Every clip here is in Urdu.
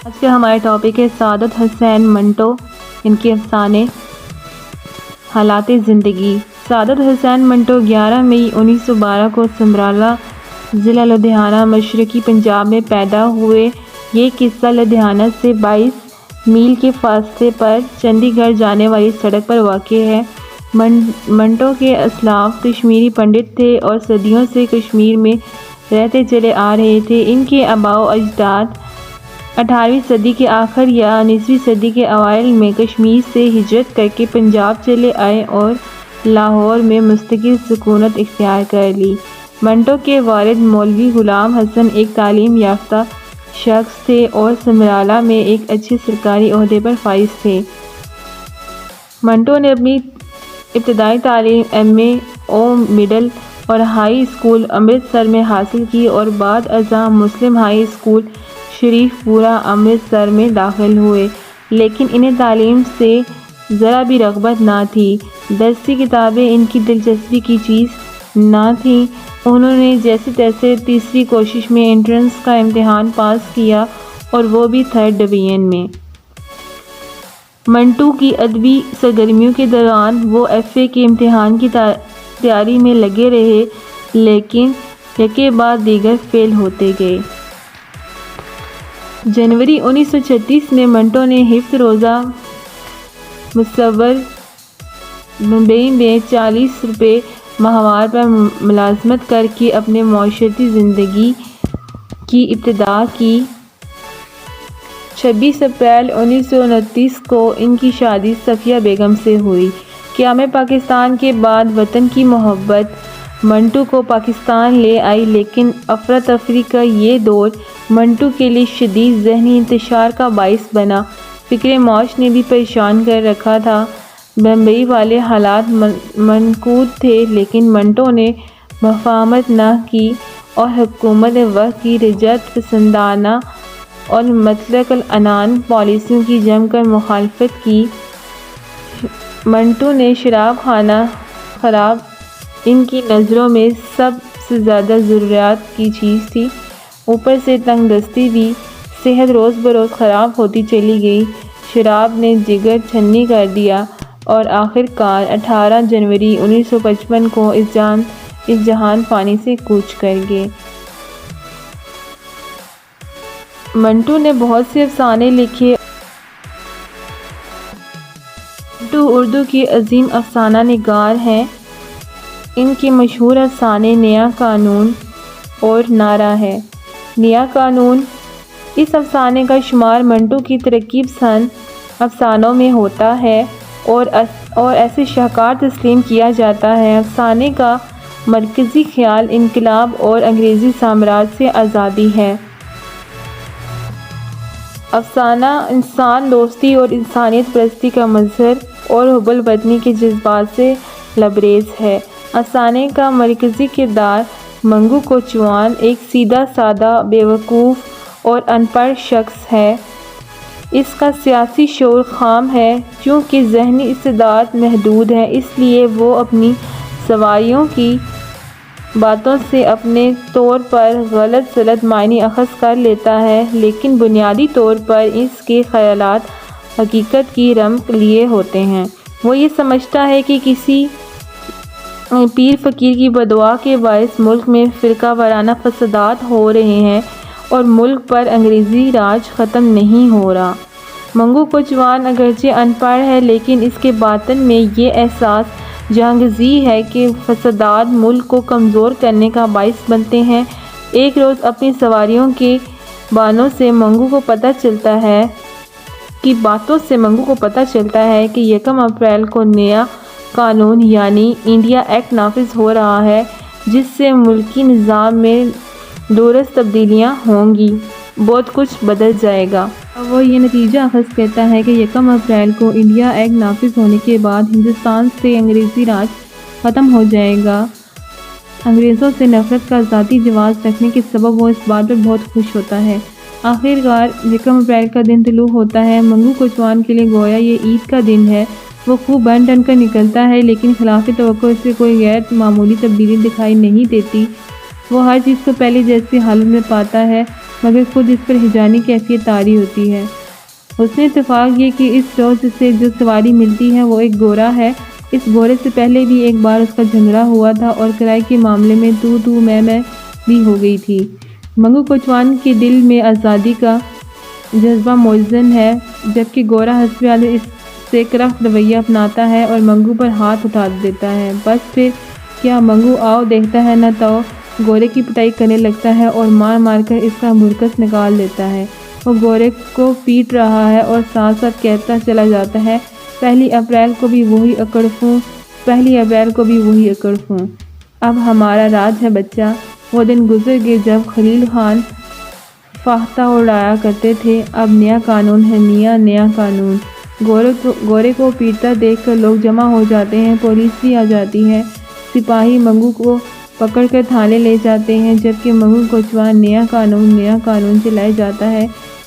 آج کا ہمارا ٹاپک ہے سعادت حسین منٹو، ان کے افسانے، حالات زندگی۔ سعادت حسین منٹو 11 مئی 1912 کو سمرالا، ضلع لدھیانہ، مشرقی پنجاب میں پیدا ہوئے۔ یہ قصہ لدھیانہ سے 22 میل کے فاصلے پر چنڈی گڑھ جانے والی سڑک پر واقع ہے۔ منٹو کے اسلاف کشمیری پنڈت تھے اور صدیوں سے کشمیر میں رہتے چلے آ رہے تھے۔ ان کے آباء و اجداد 18ویں صدی کے آخر یا 19ویں صدی کے اوائل میں کشمیر سے ہجرت کر کے پنجاب چلے آئے اور لاہور میں مستقل سکونت اختیار کر لی۔ منٹو کے والد مولوی غلام حسن ایک تعلیم یافتہ شخص تھے اور سمرالا میں ایک اچھے سرکاری عہدے پر فائز تھے۔ منٹو نے اپنی ابتدائی تعلیم ایم.اے. او مڈل اور ہائی اسکول امرتسر میں حاصل کی اور بعد ازاں مسلم ہائی اسکول شریف پورہ امرتسر میں داخل ہوئے، لیکن انہیں تعلیم سے ذرا بھی رغبت نہ تھی۔ درسی کتابیں ان کی دلچسپی کی چیز نہ تھیں۔ انہوں نے جیسے تیسے تیسری کوشش میں انٹرنس کا امتحان پاس کیا اور وہ بھی 3rd ڈویژن میں۔ منٹو کی ادبی سرگرمیوں کے دوران وہ ایف.اے. کے امتحان کی تیاری میں لگے رہے، لیکن یکے بعد دیگر فیل ہوتے گئے۔ جنوری 1936 میں منٹو نے حفظ روزہ مصور بمبئی میں 40 روپے ماہوار پر ملازمت کر کے اپنے معاشرتی زندگی کی ابتدا کی۔ 26 اپریل 1929 کو ان کی شادی صفیہ بیگم سے ہوئی۔ قیام پاکستان کے بعد وطن کی محبت منٹو کو پاکستان لے آئی، لیکن افراتفری کا یہ دور منٹو کے لیے شدید ذہنی انتشار کا باعث بنا۔ فکر معاش نے بھی پریشان کر رکھا تھا۔ بمبئی والے حالات منقود تھے، لیکن منٹو نے مفاہمت نہ کی اور حکومت وقت کی رجعت پسندانہ اور مطلق العنان پالیسیوں کی جم کر مخالفت کی۔ منٹو نے شراب خانہ خراب ان کی نظروں میں سب سے زیادہ ضروریات کی چیز تھی، اوپر سے تنگ دستی بھی۔ صحت روز بروز خراب ہوتی چلی گئی، شراب نے جگر چھنی کر دیا اور آخر کار 18 جنوری 1955 کو اس جہان فانی سے کوچ کر گئے۔ منٹو نے بہت سے افسانے لکھے۔ منٹو اردو کی عظیم افسانہ نگار ہیں۔ ان کے مشہور افسانے نیا قانون اور نعرہ ہے۔ نیا قانون، اس افسانے کا شمار منٹو کی ترکیب پسند افسانوں میں ہوتا ہے اور ایسے شاہکار تسلیم کیا جاتا ہے۔ افسانے کا مرکزی خیال انقلاب اور انگریزی سامراج سے آزادی ہے۔ افسانہ انسان دوستی اور انسانیت پرستی کا مظہر اور حب الوطنی کے جذبات سے لبریز ہے۔ افسانے کا مرکزی کردار منگو کوچوان ایک سیدھا سادہ، بیوقوف اور ان پڑھ شخص ہے۔ اس کا سیاسی شعور خام ہے۔ چونکہ ذہنی استعداد محدود ہے، اس لیے وہ اپنی سواریوں کی باتوں سے اپنے طور پر غلط سلط معنی اخذ کر لیتا ہے، لیکن بنیادی طور پر اس کے خیالات حقیقت کی رمق لیے ہوتے ہیں۔ وہ یہ سمجھتا ہے کہ کسی پیر فقیر کی بددعا کے باعث ملک میں فرقہ وارانہ فسادات ہو رہے ہیں اور ملک پر انگریزی راج ختم نہیں ہو رہا۔ منگو کوچوان اگرچہ ان پڑھ ہے، لیکن اس کے باطن میں یہ احساس جہانگزی ہے کہ فسادات ملک کو کمزور کرنے کا باعث بنتے ہیں۔ ایک روز اپنی سواریوں کے باتوں سے منگو کو پتہ چلتا ہے کہ 1 اپریل کو نیا قانون یعنی انڈیا ایکٹ نافذ ہو رہا ہے، جس سے ملکی نظام میں دورس تبدیلیاں ہوں گی، بہت کچھ بدل جائے گا۔ وہ یہ نتیجہ اخذ کرتا ہے کہ 1 اپریل کو انڈیا ایکٹ نافذ ہونے کے بعد ہندوستان سے انگریزی راج ختم ہو جائے گا۔ انگریزوں سے نفرت کا ذاتی جواز رکھنے کے سبب وہ اس بات پر بہت خوش ہوتا ہے۔ آخر کار 1 اپریل کا دن طلوع ہوتا ہے۔ منگو کوچوان کے لیے گویا یہ عید کا دن ہے۔ وہ خوب بن ٹھن کر نکلتا ہے، لیکن خلاف توقع اس سے کوئی غیر معمولی تبدیلی دکھائی نہیں دیتی۔ وہ ہر چیز کو پہلے جیسی حالت میں پاتا ہے۔ مگر خود اس پر ہجانی کیفیت طاری ہوتی ہے۔ حسن اتفاق یہ کہ اس روز سے جو سواری ملتی ہے وہ ایک گورا ہے۔ اس گورے سے پہلے بھی ایک بار اس کا جھگڑا ہوا تھا اور کرائے کے معاملے میں تو میں بھی ہو گئی تھی۔ منگو کوچوان کے دل میں آزادی کا جذبہ موزوں ہے، جبکہ گورا حسب عادت اس سے کرخت رویہ اپناتا ہے اور منگو پر ہاتھ اٹھا دیتا ہے۔ بس پھر کیا، منگو آؤ دیکھتا ہے نہ تو گورے کی پٹائی کرنے لگتا ہے اور مار مار کر اس کا بھرکس نکال دیتا ہے۔ وہ گورے کو پیٹ رہا ہے اور ساتھ ساتھ کہتا چلا جاتا ہے، پہلی اپریل کو بھی وہی اکڑ پھوں۔ اب ہمارا راج ہے بچہ۔ وہ دن گزر گئے جب خلیل خان فاختہ اڑایا کرتے تھے، اب نیا قانون ہے، نیا قانون۔ گورے کو پیٹتا دیکھ کر لوگ جمع ہو جاتے ہیں، پولیس بھی آ جاتی ہے، سپاہی منگو کو پکڑ کر تھانے لے جاتے ہیں، جبکہ منگو کوچوان نیا قانون چلائے جاتا ہے۔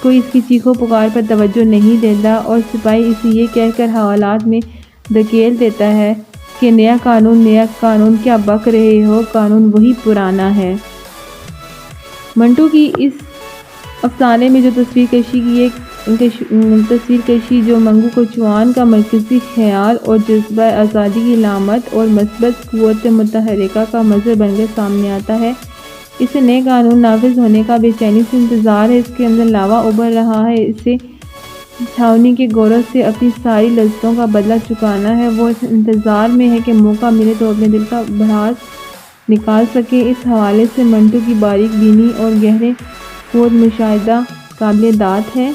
کوئی اس کی چیخوں پکار پر توجہ نہیں دیتا اور سپاہی اسے یہ کہہ کر حوالات میں دھکیل دیتا ہے کہ نیا قانون کیا بک رہے ہو، قانون وہی پرانا ہے۔ منٹو کی اس افسانے میں جو تصویر کشی جو منگو کوچوان کا مرکزی خیال اور جذبہ آزادی کی علامت اور مثبت قوت متحرکہ کا مظہر بن کر سامنے آتا ہے، اسے نئے قانون نافذ ہونے کا بے چینی سے انتظار ہے۔ اس کے اندر لاوا ابل رہا ہے، اسے چھاؤنی کے گوروں سے اپنی ساری لذتوں کا بدلہ چکانا ہے۔ وہ اس انتظار میں ہے کہ موقع ملے تو اپنے دل کا بھڑاس نکال سکے۔ اس حوالے سے منٹو کی باریک بینی اور گہرے خود مشاہدہ قابل داد ہے۔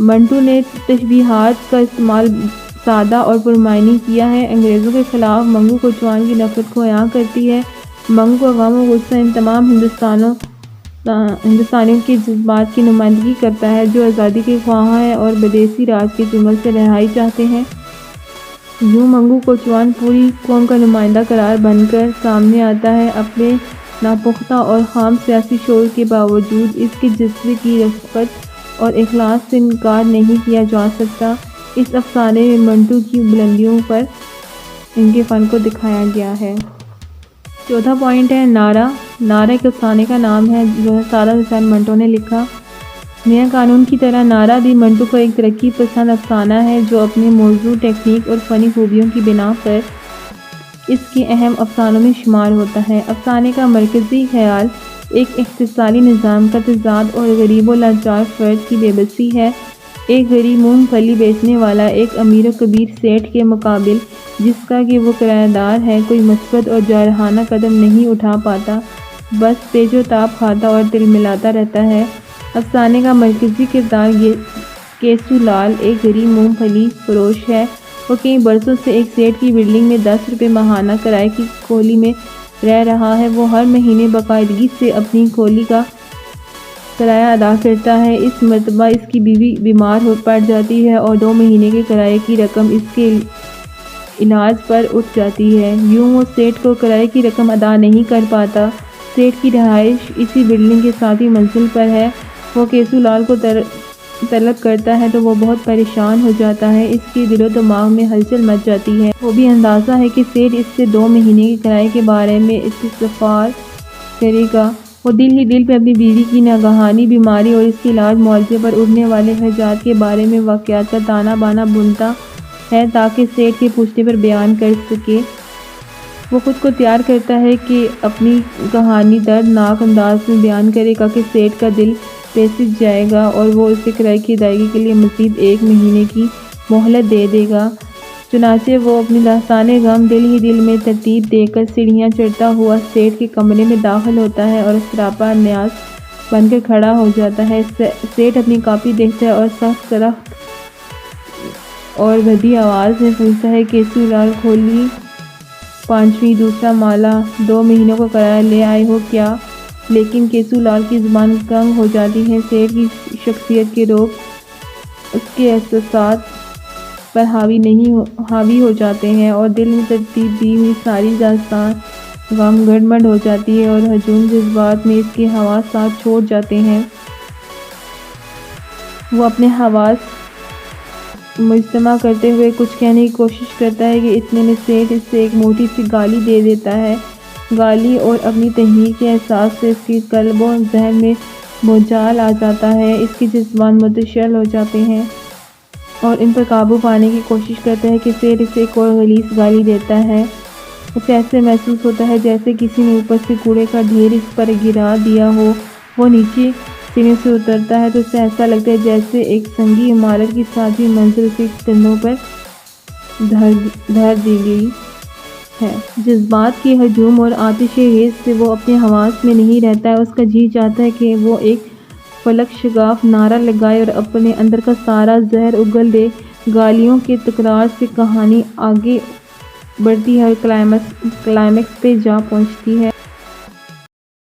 منٹو نے تشبیہات کا استعمال سادہ اور پرمعنی کیا ہے۔ انگریزوں کے خلاف منگو کوچوان کی نفرت کو عیاں کرتی ہے۔ منگو کا غم و غصہ ان تمام ہندوستانیوں کے جذبات کی نمائندگی کرتا ہے جو آزادی کے خواہاں ہیں اور بدیسی راج کے چنگل سے رہائی چاہتے ہیں۔ یوں منگو کوچوان پوری قوم کا نمائندہ قرار بن کر سامنے آتا ہے۔ اپنے ناپختہ اور خام سیاسی شعور کے باوجود اس کے جذبے کی رفقت اور اخلاص سے انکار نہیں کیا جا سکتا۔ اس افسانے میں منٹو کی بلندیوں پر ان کے فن کو دکھایا گیا ہے۔ چوتھا پوائنٹ ہے نعرہ۔ نعرہ ایک افسانے کا نام ہے جو سعادت حسین منٹو نے لکھا۔ نیا قانون کی طرح نعرہ بھی منٹو کا ایک ترقی پسند افسانہ ہے جو اپنے موضوع، ٹیکنیک اور فنی خوبیوں کی بنا پر اس کے اہم افسانوں میں شمار ہوتا ہے۔ افسانے کا مرکزی خیال ایک اقتصادی نظام کا تضاد اور غریب و لاچار فرد کی بے بسی ہے۔ ایک غریب مونگ پھلی بیچنے والا ایک امیر و کبیر سیٹھ کے مقابل جس کا کہ وہ کرایہ دار ہے کوئی مثبت اور جارحانہ قدم نہیں اٹھا پاتا، بس پیچ و تاب کھاتا اور تل ملاتا رہتا ہے۔ افسانے کا مرکزی کردار کیسو لال ایک غریب مونگ پھلی فروش ہے۔ وہ کئی برسوں سے ایک سیٹھ کی بلڈنگ میں 10 روپے ماہانہ کرائے کی کولی میں رہ رہا ہے۔ وہ ہر مہینے باقاعدگی سے اپنی کولی کا کرایہ ادا کرتا ہے۔ اس مرتبہ اس کی بیوی بیمار پڑ جاتی ہے اور 2 مہینے کے کرائے کی رقم اس کے علاج پر اٹھ جاتی ہے۔ یوں وہ سیٹھ کو کرائے کی رقم ادا نہیں کر پاتا۔ سیٹھ کی رہائش اسی بلڈنگ کے ساتھی منزل پر ہے۔ وہ کیسو لال کو طلب کرتا ہے تو وہ بہت پریشان ہو جاتا ہے۔ اس کے دل و دماغ میں ہلچل مچ جاتی ہے۔ وہ بھی اندازہ ہے کہ سیٹھ اس سے 2 مہینے کے کرائے کے بارے میں استفسار کرے گا۔ وہ دل ہی دل پہ اپنی بیوی کی ناگہانی بیماری اور اس کے علاج معالجے پر اٹھنے والے خرچات کے بارے میں واقعات کا تانا بانا بنتا ہے تاکہ سیٹھ کے پوچھنے پر بیان کر سکے۔ وہ خود کو تیار کرتا ہے کہ اپنی کہانی دردناک انداز میں بیان کرے گا کہ سیٹھ کا دل پیچک جائے گا اور وہ اسے کرائے کی ادائیگی کے لیے مزید 1 مہینے کی مہلت دے دے گا۔ چنانچہ وہ اپنی داستانِ غم دل ہی دل میں ترتیب دے کر سیڑھیاں چڑھتا ہوا سیٹھ کے کمرے میں داخل ہوتا ہے اور سراپا نیاز بن کر کھڑا ہو جاتا ہے۔ سیٹھ اپنی کاپی دیکھتا ہے اور سخت اور بھدی آواز میں پوچھتا ہے، کیسو لال کھولی 5ویں دوسرا مالا 2 مہینوں کا کرایہ لے آئے ہو کیا؟ لیکن کیسو لال کی زبان کنگ ہو جاتی ہے۔ سیٹھ کی شخصیت کے روگ اس کے احساسات پر حاوی ہو جاتے ہیں اور دل میں ترتیب دی ہوئی ساری داستان غم گڑبڑ ہو جاتی ہے اور ہجوم جذبات میں اس کے حواس ساتھ چھوڑ جاتے ہیں۔ وہ اپنے حواس مجتمع کرتے ہوئے کچھ کہنے کی کوشش کرتا ہے کہ اتنے میں سیٹھ اس سے ایک موٹی سی گالی دے دیتا ہے۔ گالی اور اپنی تنہائی کے احساس سے اس کے قلب و ذہن میں بھونچال آ جاتا ہے، اس کے جذبات متشعل ہو جاتے ہیں اور ان پر قابو پانے کی کوشش کرتا ہے کہ پھر اسے کوئی غلیظ گالی دیتا ہے۔ اسے ایسے محسوس ہوتا ہے جیسے کسی نے اوپر سے کوڑے کا ڈھیر اس پر گرا دیا ہو۔ وہ نیچے سیڑھیوں سے اترتا ہے تو اسے ایسا لگتا ہے جیسے ایک سنگی عمارت کی 7ویں منزل اسے کندھوں پر دھر دی گئی ہے۔ جذبات کے ہجوم اور آتش ریز سے وہ اپنے حواس میں نہیں رہتا ہے۔ اس کا جی چاہتا ہے کہ وہ ایک فلک شگاف نعرہ لگائے اور اپنے اندر کا سارا زہر اگل دے۔ گالیوں کے تکرار سے کہانی آگے بڑھتی ہے اور کلائمیکس پہ جا پہنچتی ہے۔